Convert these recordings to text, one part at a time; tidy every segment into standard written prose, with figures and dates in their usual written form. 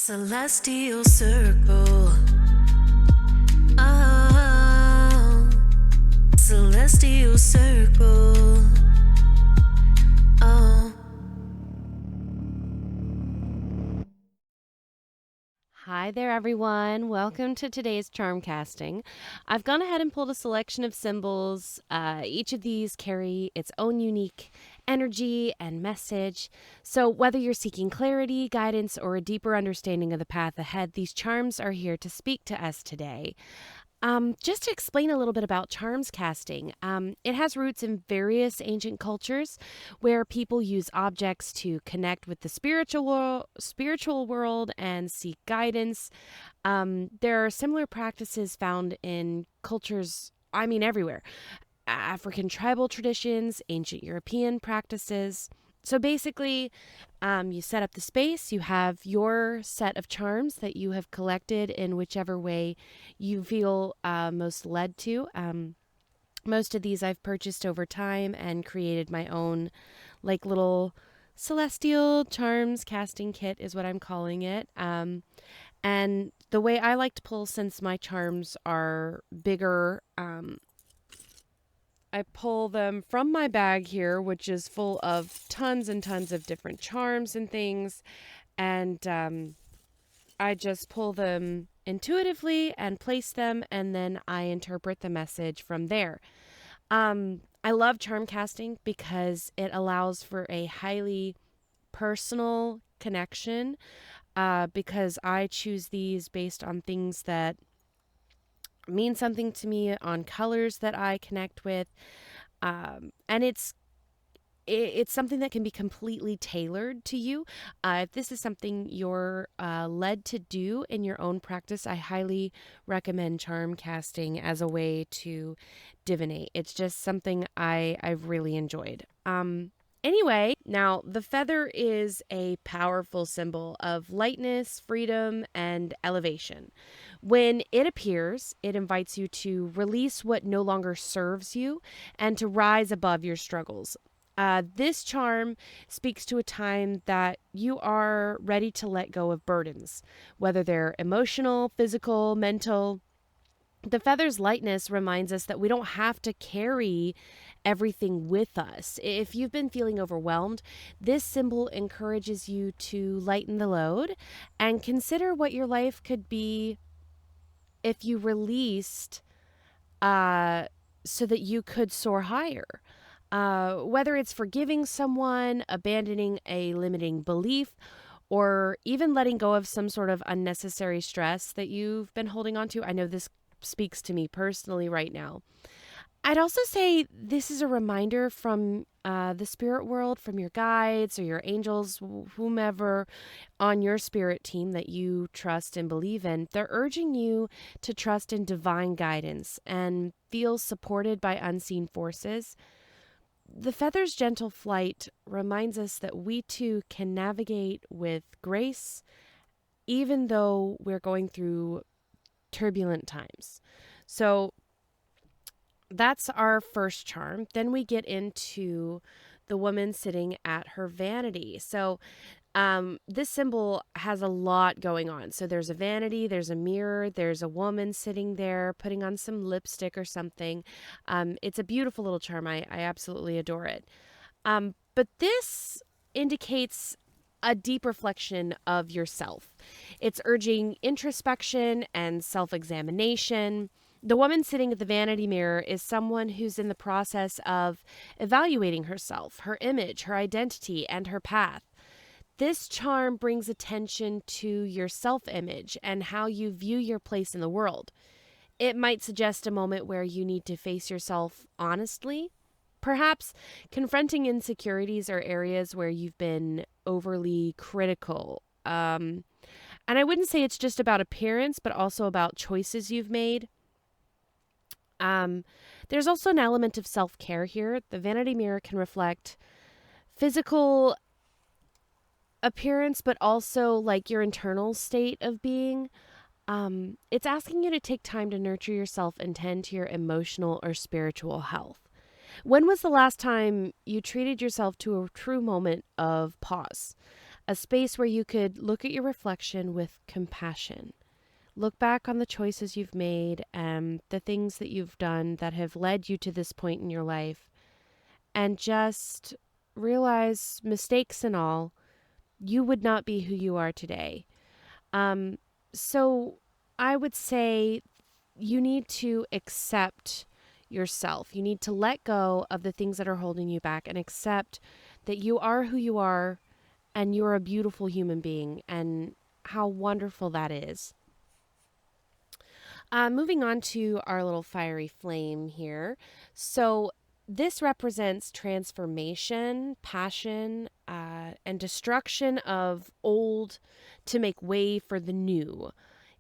Celestial circle. Oh, celestial circle. Oh. Hi there, everyone. Welcome to today's charm casting. I've gone ahead and pulled a selection of symbols. Each of these carry its own unique energy and message. So, whether you're seeking clarity, guidance, or a deeper understanding of the path ahead, these charms are here to speak to us today. Just to explain a little bit about charms casting, it has roots in various ancient cultures where people use objects to connect with the spiritual world and seek guidance. There are similar practices found in cultures, everywhere. African tribal traditions, ancient European practices. So basically, you set up the space, you have your set of charms that you have collected in whichever way you feel most led to. Most of these I've purchased over time and created my own, like, little celestial charms casting kit, is what I'm calling it. And the way I like to pull, since my charms are bigger, I pull them from my bag here, which is full of tons and tons of different charms and things. And I just pull them intuitively and place them, and then I interpret the message from there. I love charm casting because it allows for a highly personal connection, because I choose these based on things that mean something to me, on colors that I connect with. And it's something that can be completely tailored to you. If this is something you're led to do in your own practice, I highly recommend charm casting as a way to divinate. It's just something I've really enjoyed. Anyway, now the feather is a powerful symbol of lightness, freedom, and elevation. When it appears, it invites you to release what no longer serves you and to rise above your struggles. This charm speaks to a time that you are ready to let go of burdens, whether they're emotional, physical, mental. The feather's lightness reminds us that we don't have to carry everything with us. If you've been feeling overwhelmed, this symbol encourages you to lighten the load and consider what your life could be if you released, so that you could soar higher. Whether it's forgiving someone, abandoning a limiting belief, or even letting go of some sort of unnecessary stress that you've been holding on to. I know this speaks to me personally right now. I'd also say this is a reminder from the spirit world, from your guides or your angels, whomever on your spirit team that you trust and believe in. They're urging you to trust in divine guidance and feel supported by unseen forces. The feather's gentle flight reminds us that we too can navigate with grace, even though we're going through turbulent times. So that's our first charm. Then we get into the woman sitting at her vanity. So this symbol has a lot going on. So there's a vanity, there's a mirror, there's a woman sitting there putting on some lipstick or something. It's a beautiful little charm. I absolutely adore it. But this indicates a deep reflection of yourself. It's urging introspection and self examination. The woman sitting at the vanity mirror is someone who's in the process of evaluating herself, her image, her identity, and her path. This charm brings attention to your self image and how you view your place in the world. It might suggest a moment where you need to face yourself honestly, perhaps confronting insecurities or areas where you've been overly critical. And I wouldn't say it's just about appearance, but also about choices you've made. There's also an element of self care here. The vanity mirror can reflect physical appearance, but also like your internal state of being. It's asking you to take time to nurture yourself and tend to your emotional or spiritual health. When was the last time you treated yourself to a true moment of pause? a space where you could look at your reflection with compassion. Look back on the choices you've made and the things that you've done that have led you to this point in your life, and just realize, mistakes and all, you would not be who you are today. Um, so I would say you need to accept yourself. You need to let go of the things that are holding you back and accept that you are who you are and you're a beautiful human being, and how wonderful that is. Moving on to our little fiery flame here. So, this represents transformation, passion, and destruction of old to make way for the new.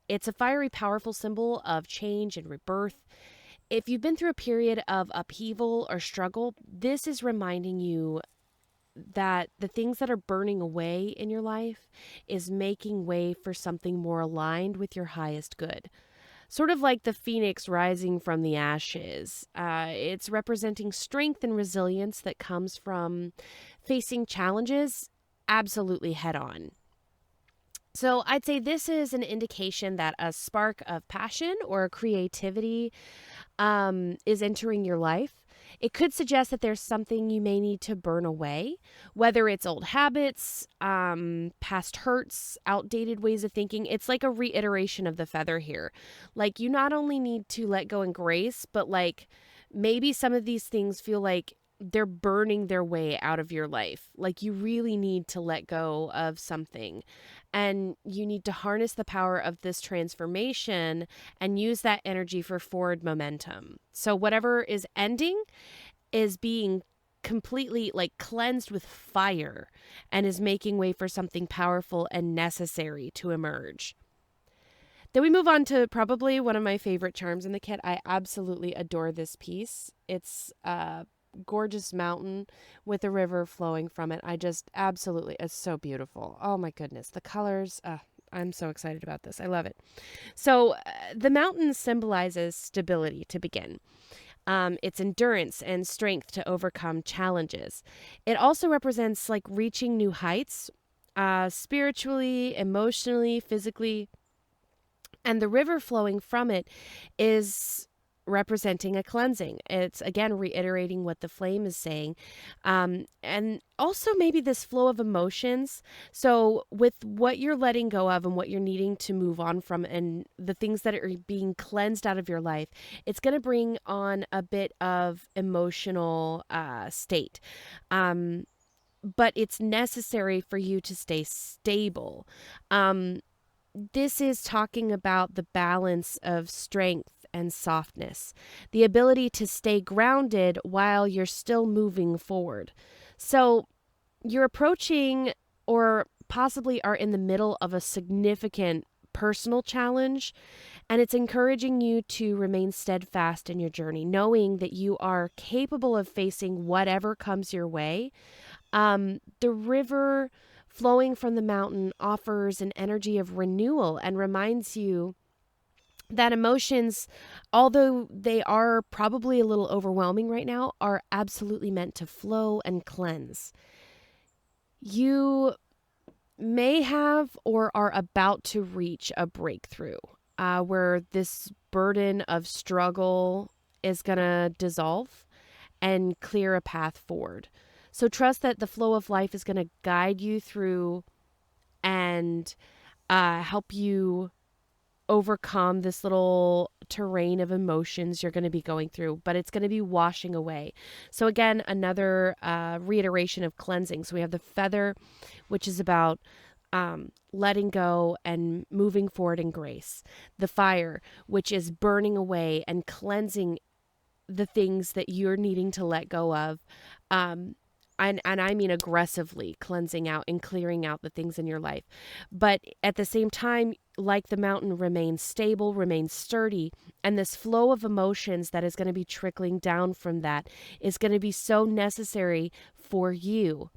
It's a fiery, powerful symbol of change and rebirth. If you've been through a period of upheaval or struggle, this is reminding you that the things that are burning away in your life is making way for something more aligned with your highest good. Sort of like the phoenix rising from the ashes. It's representing strength and resilience that comes from facing challenges absolutely head on. So I'd say this is an indication that a spark of passion or creativity is entering your life. It could suggest that there's something you may need to burn away, whether it's old habits, past hurts, outdated ways of thinking. It's like a reiteration of the feather here. Like, you not only need to let go and grace, but like maybe some of these things feel like they're burning their way out of your life. Like, you really need to let go of something, and you need to harness the power of this transformation and use that energy for forward momentum. So whatever is ending is being completely like cleansed with fire and is making way for something powerful and necessary to emerge. Then we move on to probably one of my favorite charms in the kit. I absolutely adore this piece. It's a gorgeous mountain with a river flowing from it. I just absolutely, it's so beautiful. Oh my goodness. The colors, I'm so excited about this. I love it. So the mountain symbolizes stability to begin. It's endurance and strength to overcome challenges. It also represents like reaching new heights, spiritually, emotionally, physically. And the river flowing from it is representing a cleansing. It's again reiterating what the flame is saying. And also maybe this flow of emotions. So, with what you're letting go of and what you're needing to move on from, and the things that are being cleansed out of your life, it's going to bring on a bit of emotional state. But it's necessary for you to stay stable. This is talking about the balance of strength and softness, the ability to stay grounded while you're still moving forward. So you're approaching or possibly are in the middle of a significant personal challenge, and it's encouraging you to remain steadfast in your journey, knowing that you are capable of facing whatever comes your way. The river flowing from the mountain offers an energy of renewal and reminds you that emotions, although they are probably a little overwhelming right now, are absolutely meant to flow and cleanse. You may have or are about to reach a breakthrough where this burden of struggle is going to dissolve and clear a path forward. So trust that the flow of life is going to guide you through and help you overcome this little terrain of emotions you're going to be going through, but it's going to be washing away. So again, another reiteration of cleansing. So we have the feather, which is about letting go and moving forward in grace. The fire, which is burning away and cleansing the things that you're needing to let go of. And I mean aggressively cleansing out and clearing out the things in your life. But at the same time, like the mountain, remains stable, remains sturdy. And this flow of emotions that is going to be trickling down from that is going to be so necessary for you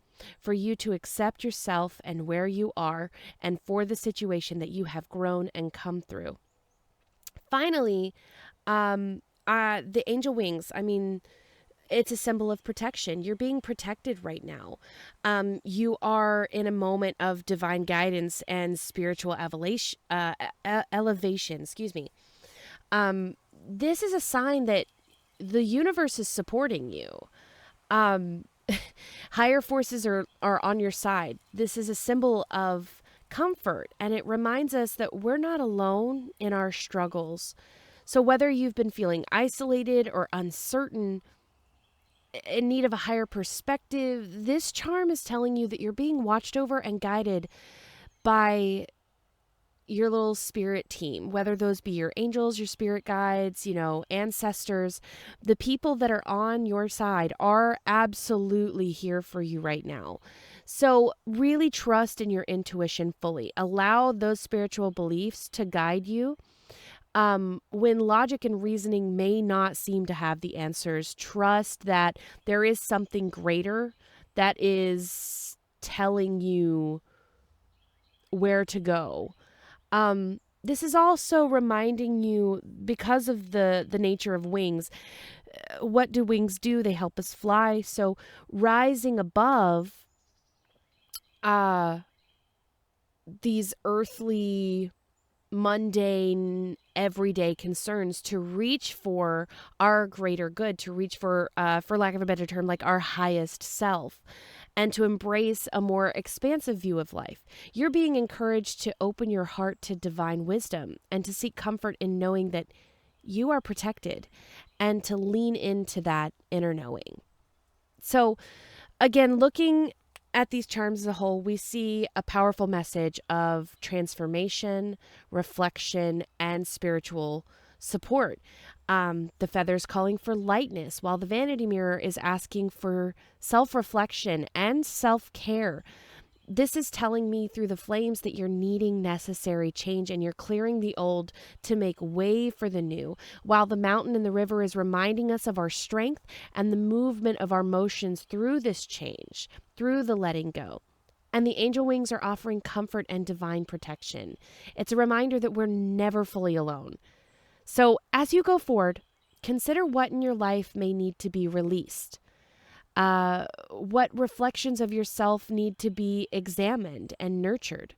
to accept yourself and where you are, and for the situation that you have grown and come through. Finally, the angel wings. I mean, it's a symbol of protection. You're being protected right now. You are in a moment of divine guidance and spiritual elevation. Excuse me. This is a sign that the universe is supporting you. Um, Higher forces are on your side. This is a symbol of comfort, and it reminds us that we're not alone in our struggles. So, whether you've been feeling isolated or uncertain, in need of a higher perspective, this charm is telling you that you're being watched over and guided by your little spirit team, whether those be your angels, your spirit guides, ancestors. The people that are on your side are absolutely here for you right now. So really trust in your intuition fully. Allow those spiritual beliefs to guide you. When logic and reasoning may not seem to have the answers, trust that there is something greater that is telling you where to go. This is also reminding you, because of the nature of wings, what do wings do? They help us fly. So rising above these earthly, mundane, everyday concerns, to reach for our greater good, to reach for lack of a better term, like our highest self, and to embrace a more expansive view of life. You're being encouraged to open your heart to divine wisdom and to seek comfort in knowing that you are protected, and to lean into that inner knowing. So, again, looking at these charms as a whole, we see a powerful message of transformation, reflection, and spiritual support. The feather's calling for lightness, while the vanity mirror is asking for self-reflection and self-care. This is telling me through the flames that you're needing necessary change, and you're clearing the old to make way for the new, while the mountain and the river is reminding us of our strength and the movement of our motions through this change, through the letting go. And the angel wings are offering comfort and divine protection. It's a reminder that we're never fully alone. So as you go forward, consider what in your life may need to be released. What reflections of yourself need to be examined and nurtured?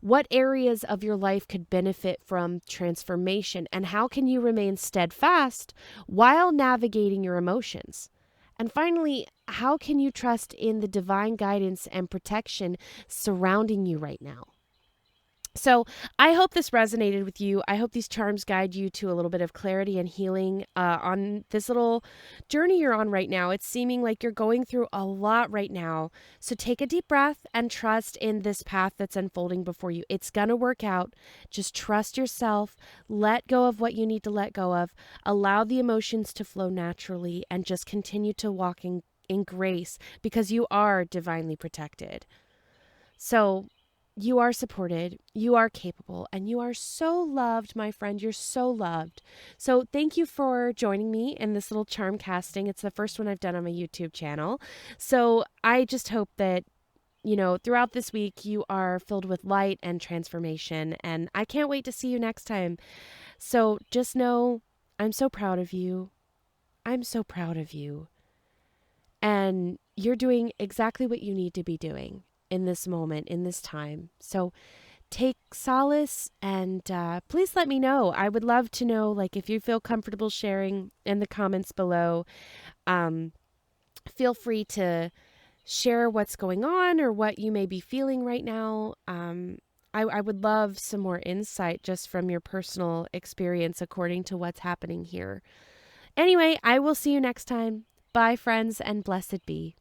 What areas of your life could benefit from transformation? And how can you remain steadfast while navigating your emotions? And finally, how can you trust in the divine guidance and protection surrounding you right now? So I hope this resonated with you. I hope these charms guide you to a little bit of clarity and healing on this little journey you're on right now. It's seeming like you're going through a lot right now. So take a deep breath and trust in this path that's unfolding before you. It's going to work out. Just trust yourself. Let go of what you need to let go of. Allow the emotions to flow naturally, and just continue to walk in grace, because you are divinely protected. So you are supported, you are capable, and you are so loved, my friend. You're so loved. So thank you for joining me in this little charm casting. It's the first one I've done on my YouTube channel. So I just hope that, throughout this week, you are filled with light and transformation. And I can't wait to see you next time. So just know I'm so proud of you. I'm so proud of you. And you're doing exactly what you need to be doing in this moment, in this time. So take solace, and please let me know. I would love to know, like, if you feel comfortable sharing in the comments below. Feel free to share what's going on or what you may be feeling right now. I would love some more insight just from your personal experience according to what's happening here. Anyway, I will see you next time. Bye, friends, and blessed be.